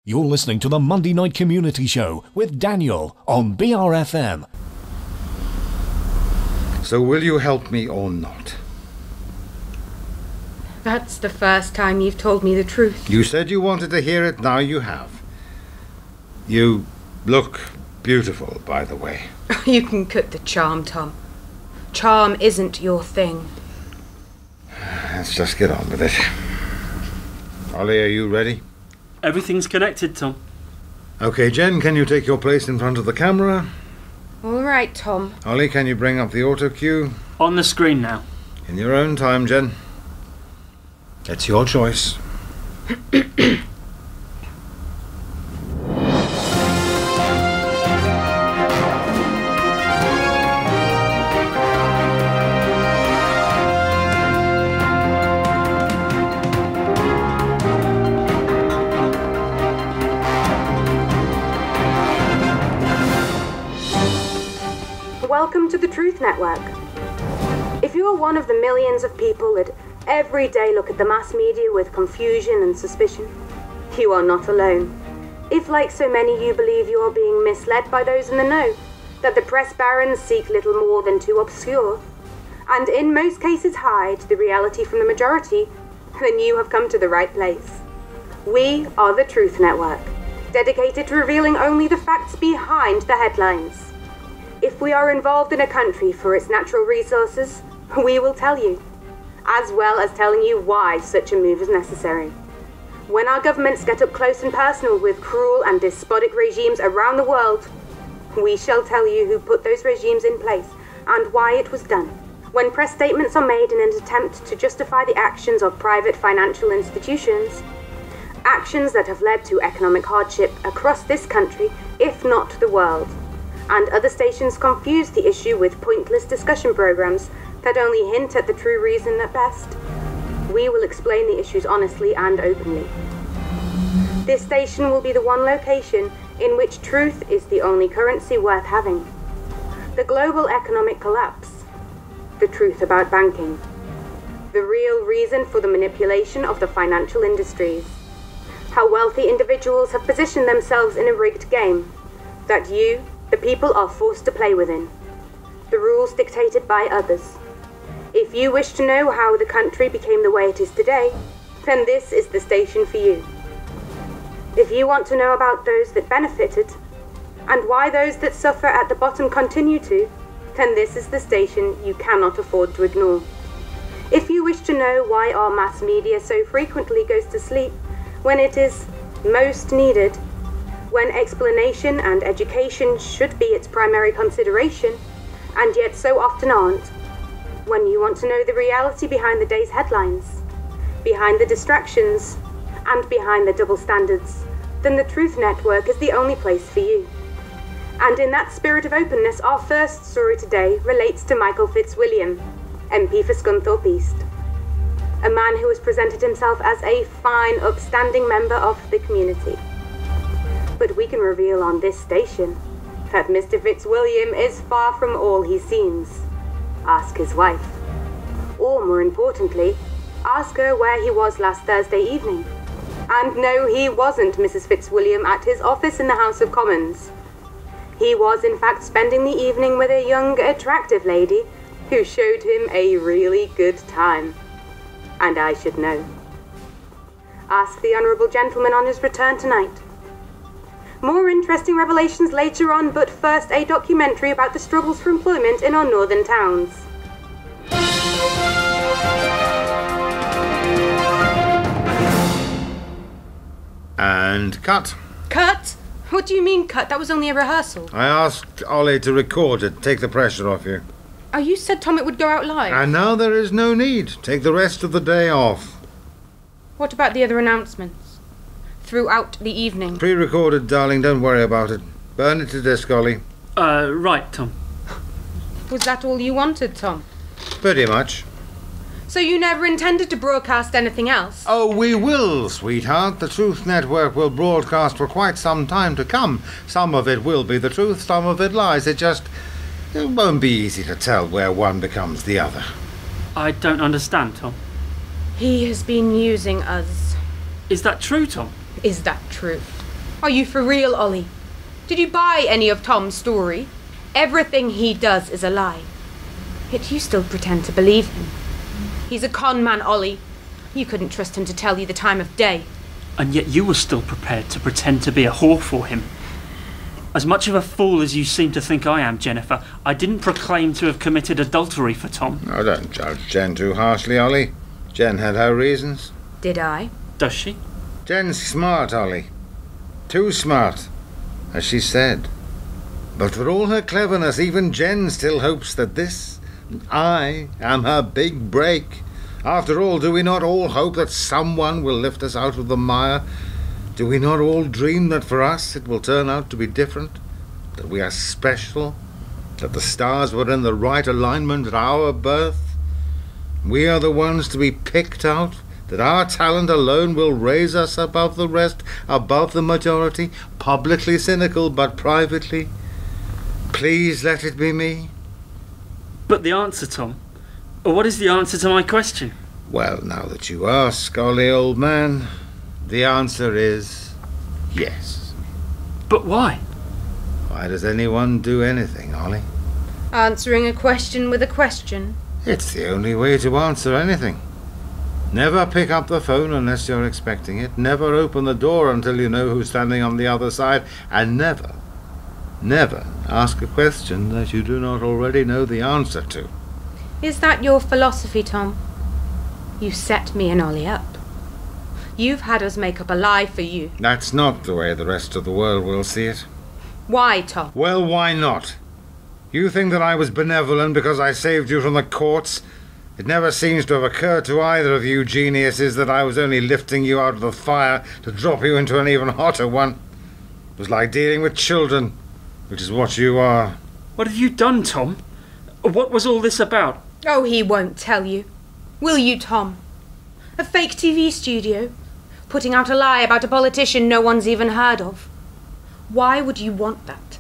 You're listening to the Monday Night Community Show with Daniel on BRFM. So will you help me or not? That's the first time you've told me the truth. You said you wanted to hear it, now you have. You look beautiful, by the way. You can cut the charm, Tom. Charm isn't your thing. Let's just get on with it. Ollie, are you ready? Everything's connected, Tom. Okay, Jen, can you take your place in front of the camera? All right, Tom. Ollie, can you bring up the auto cue? On the screen now. In your own time, Jen. It's your choice. Welcome to the Truth Network. If you are one of the millions of people that every day look at the mass media with confusion and suspicion, you are not alone. If, like so many, you believe you are being misled by those in the know, that the press barons seek little more than to obscure, and in most cases hide the reality from the majority, then you have come to the right place. We are the Truth Network, dedicated to revealing only the facts behind the headlines. If we are involved in a country for its natural resources, we will tell you, as well as telling you why such a move is necessary. When our governments get up close and personal with cruel and despotic regimes around the world, we shall tell you who put those regimes in place and why it was done. When press statements are made in an attempt to justify the actions of private financial institutions, actions that have led to economic hardship across this country, if not the world, and other stations confuse the issue with pointless discussion programs that only hint at the true reason at best, we will explain the issues honestly and openly. This station will be the one location in which truth is the only currency worth having. The global economic collapse, the truth about banking, the real reason for the manipulation of the financial industries, how wealthy individuals have positioned themselves in a rigged game that you, the people, are forced to play within, the rules dictated by others. If you wish to know how the country became the way it is today, then this is the station for you. If you want to know about those that benefited, and why those that suffer at the bottom continue to, then this is the station you cannot afford to ignore. If you wish to know why our mass media so frequently goes to sleep when it is most needed, when explanation and education should be its primary consideration, and yet so often aren't, when you want to know the reality behind the day's headlines, behind the distractions, and behind the double standards, then the Truth Network is the only place for you. And in that spirit of openness, our first story today relates to Michael Fitzwilliam, MP for Scunthorpe East, a man who has presented himself as a fine, upstanding member of the community. But we can reveal on this station that Mr. Fitzwilliam is far from all he seems. Ask his wife. Or more importantly, ask her where he was last Thursday evening. And no, he wasn't Mrs. Fitzwilliam at his office in the House of Commons. He was in fact spending the evening with a young, attractive lady who showed him a really good time. And I should know. Ask the honourable gentleman on his return tonight. More interesting revelations later on, but first a documentary about the struggles for employment in our northern towns. And cut. Cut? What do you mean cut? That was only a rehearsal. I asked Ollie to record it, take the pressure off you. Oh, you said, Tom, it would go out live. And now there is no need. Take the rest of the day off. What about the other announcements? Throughout the evening. Pre-recorded, darling, don't worry about it. Burn it to disk, Ollie. Right, Tom. Was that all you wanted, Tom? Pretty much. So you never intended to broadcast anything else? Oh, we will, sweetheart. The Truth Network will broadcast for quite some time to come. Some of it will be the truth, some of it lies. It won't be easy to tell where one becomes the other. I don't understand, Tom. He has been using us. Is that true, Tom? Is that true? Are you for real, Ollie? Did you buy any of Tom's story? Everything he does is a lie. Yet you still pretend to believe him. He's a con man, Ollie. You couldn't trust him to tell you the time of day. And yet you were still prepared to pretend to be a whore for him. As much of a fool as you seem to think I am, Jennifer, I didn't proclaim to have committed adultery for Tom. Oh, don't judge Jen too harshly, Ollie. Jen had her reasons. Did I? Does she? Jen's smart, Ollie. Too smart, as she said. But for all her cleverness, even Jen still hopes that I am her big break. After all, do we not all hope that someone will lift us out of the mire? Do we not all dream that for us it will turn out to be different? That we are special? That the stars were in the right alignment at our birth? We are the ones to be picked out? That our talent alone will raise us above the rest, above the majority, publicly cynical but privately? Please let it be me. But the answer, Tom? What is the answer to my question? Well, now that you ask, Ollie, old man, the answer is yes. But why? Why does anyone do anything, Ollie? Answering a question with a question. It's the only way to answer anything. Never pick up the phone unless you're expecting it. Never open the door until you know who's standing on the other side. And never ask a question that you do not already know the answer to. Is that your philosophy, Tom? You set me and Ollie up. You've had us make up a lie for you. That's not the way the rest of the world will see it. Why, Tom? Well, why not? You think that I was benevolent because I saved you from the courts? It never seems to have occurred to either of you geniuses that I was only lifting you out of the fire to drop you into an even hotter one. It was like dealing with children, which is what you are. What have you done, Tom? What was all this about? Oh, he won't tell you. Will you, Tom? A fake TV studio? Putting out a lie about a politician no one's even heard of? Why would you want that?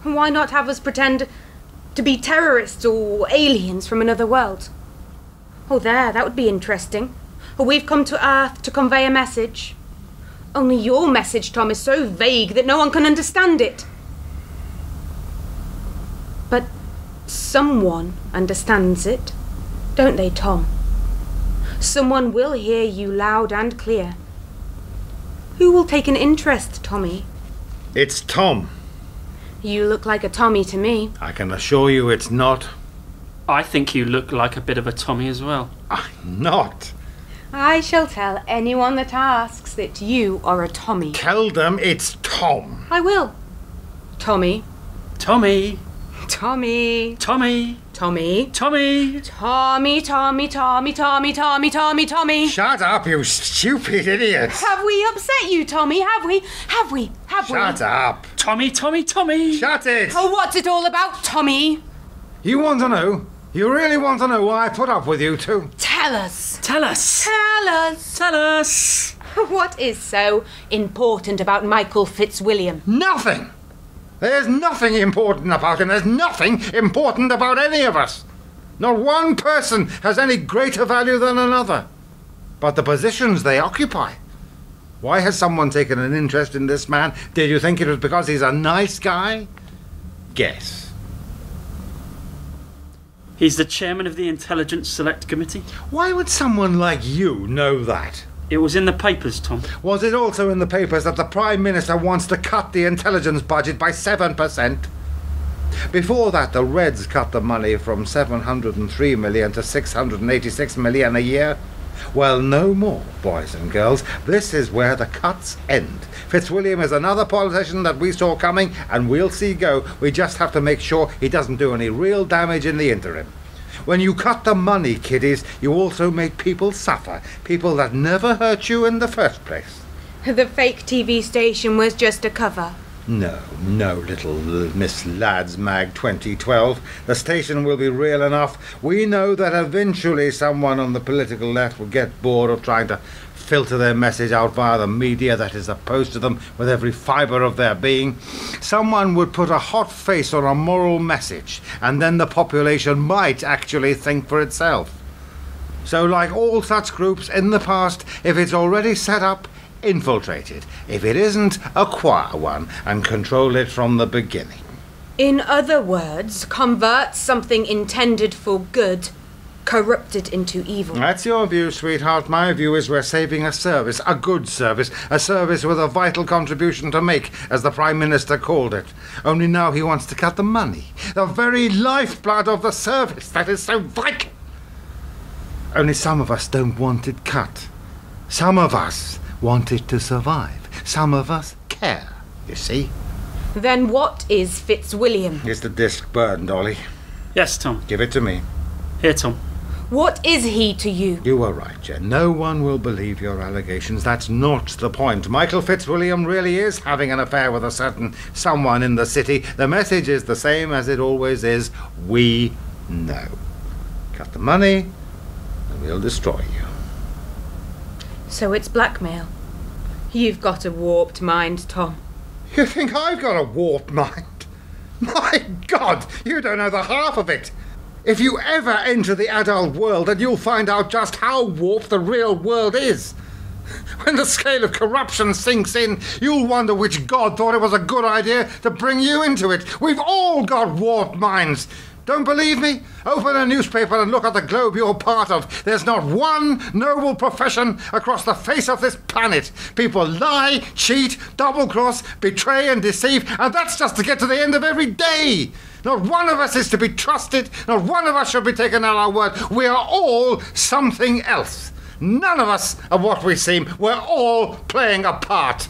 Why not have us pretend to be terrorists or aliens from another world? Oh, that would be interesting. We've come to Earth to convey a message. Only your message, Tom, is so vague that no one can understand it. But someone understands it, don't they, Tom? Someone will hear you loud and clear. Who will take an interest, Tommy? It's Tom. You look like a Tommy to me. I can assure you it's not. I think you look like a bit of a Tommy as well. I'm not. I shall tell anyone that asks that you are a Tommy. Tell them it's Tom. I will. Tommy. Tommy! Tommy. Tommy! Tommy. Tommy! Tommy, Tommy, Tommy, Tommy, Tommy, Tommy, Tommy. Shut up, you stupid idiot. Have we upset you, Tommy? Have we? Have we? Shut up. Tommy, Tommy, Tommy! Shut it. Oh, what's it all about, Tommy? You want to know? You really want to know why I put up with you two? Tell us. Tell us! Tell us. Tell us! What is so important about Michael Fitzwilliam? Nothing. There's nothing important about him. There's nothing important about any of us. Not one person has any greater value than another. But the positions they occupy. Why has someone taken an interest in this man? Did you think it was because he's a nice guy? Guess. He's the chairman of the Intelligence Select Committee. Why would someone like you know that? It was in the papers, Tom. Was it also in the papers that the Prime Minister wants to cut the intelligence budget by 7%? Before that, the Reds cut the money from 703 million to 686 million a year. Well, no more, boys and girls. This is where the cuts end. Fitzwilliam is another politician that we saw coming, and we'll see go. We just have to make sure he doesn't do any real damage in the interim. When you cut the money, kiddies, you also make people suffer. People that never hurt you in the first place. The fake TV station was just a cover. No, little Miss Lads Mag 2012. The station will be real enough. We know that eventually someone on the political left will get bored of trying to filter their message out via the media that is opposed to them with every fibre of their being. Someone would put a hot face on a moral message, and then the population might actually think for itself. So like all such groups in the past, if it's already set up, infiltrate it. If it isn't, acquire one and control it from the beginning. In other words, convert something intended for good, corrupt it into evil. That's your view, sweetheart. My view is we're saving a service, a good service, a service with a vital contribution to make, as the Prime Minister called it. Only now he wants to cut the money, the very lifeblood of the service that is so vital. Only some of us don't want it cut. Some of us want it to survive. Some of us care, you see. Then what is Fitzwilliam? Is the disc burned, Ollie? Yes, Tom. Give it to me. Here, Tom. What is he to you? You were right, Jen. No one will believe your allegations. That's not the point. Michael Fitzwilliam really is having an affair with a certain someone in the city. The message is the same as it always is. We know. Cut the money, and we'll destroy you. So it's blackmail. You've got a warped mind, Tom. You think I've got a warped mind? My God, you don't know the half of it. If you ever enter the adult world, then you'll find out just how warped the real world is. When the scale of corruption sinks in, you'll wonder which god thought it was a good idea to bring you into it. We've all got warped minds. Don't believe me? Open a newspaper and look at the globe you're part of. There's not one noble profession across the face of this planet. People lie, cheat, double-cross, betray and deceive, and that's just to get to the end of every day. Not one of us is to be trusted. Not one of us should be taken at our word. We are all something else. None of us are what we seem. We're all playing a part.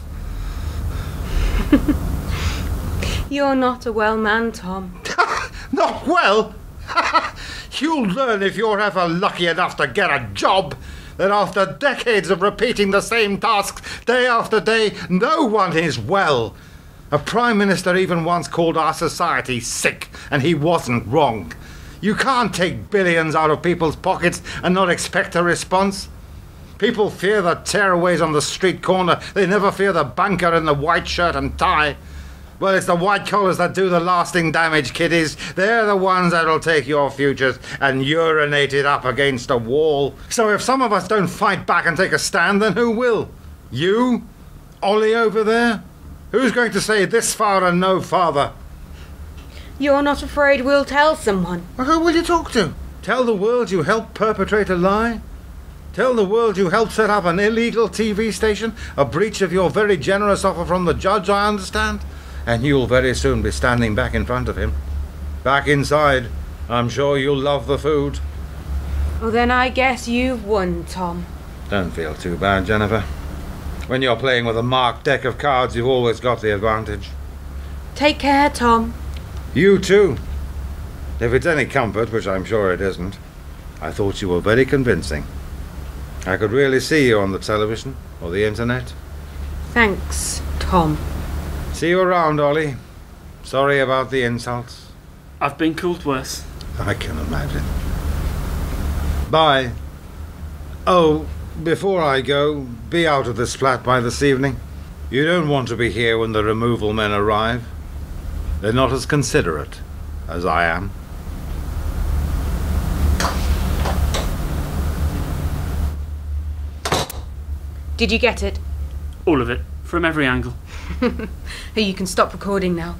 You're not a well man, Tom. Not well? You'll learn if you're ever lucky enough to get a job that after decades of repeating the same tasks day after day, no one is well. A Prime Minister even once called our society sick, and he wasn't wrong. You can't take billions out of people's pockets and not expect a response. People fear the tearaways on the street corner. They never fear the banker in the white shirt and tie. Well, it's the white collars that do the lasting damage, kiddies. They're the ones that'll take your futures and urinate it up against a wall. So if some of us don't fight back and take a stand, then who will? You? Ollie over there? Who's going to say this far and no farther? You're not afraid we'll tell someone? Well, who will you talk to? Tell the world you helped perpetrate a lie? Tell the world you helped set up an illegal TV station? A breach of your very generous offer from the judge, I understand? And you'll very soon be standing back in front of him. Back inside. I'm sure you'll love the food. Well, then I guess you've won, Tom. Don't feel too bad, Jennifer. When you're playing with a marked deck of cards, you've always got the advantage. Take care, Tom. You too. If it's any comfort, which I'm sure it isn't, I thought you were very convincing. I could really see you on the television or the internet. Thanks, Tom. See you around, Ollie. Sorry about the insults. I've been called worse. I can imagine. Bye. Oh, before I go, be out of this flat by this evening. You don't want to be here when the removal men arrive. They're not as considerate as I am. Did you get it? All of it, from every angle. Hey, you can stop recording now.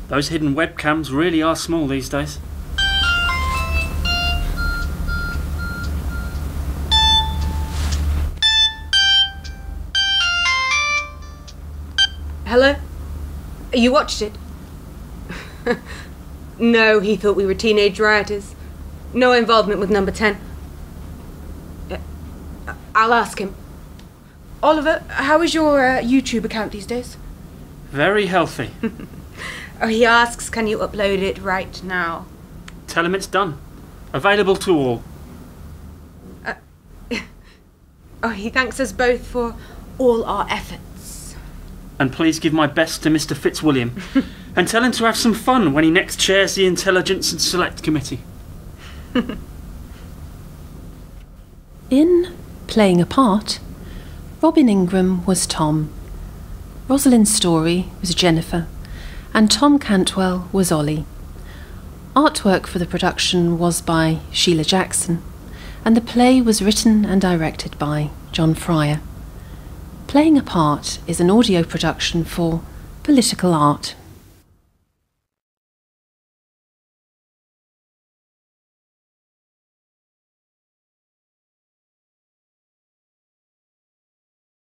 Those hidden webcams really are small these days. Hello? You watched it? No, he thought we were teenage rioters. No involvement with number 10. I'll ask him. Oliver, how is your YouTube account these days? Very healthy. Oh, he asks, can you upload it right now? Tell him it's done. Available to all. Oh, he thanks us both for all our efforts. And please give my best to Mr. Fitzwilliam. And tell him to have some fun when he next chairs the Intelligence and Select Committee. In Playing a Part, Robin Ingram was Tom, Rosalind Story was Jennifer, and Tom Cantwell was Ollie. Artwork for the production was by Sheila Jackson, and the play was written and directed by John Fryer. Playing a Part is an audio production for Political Art.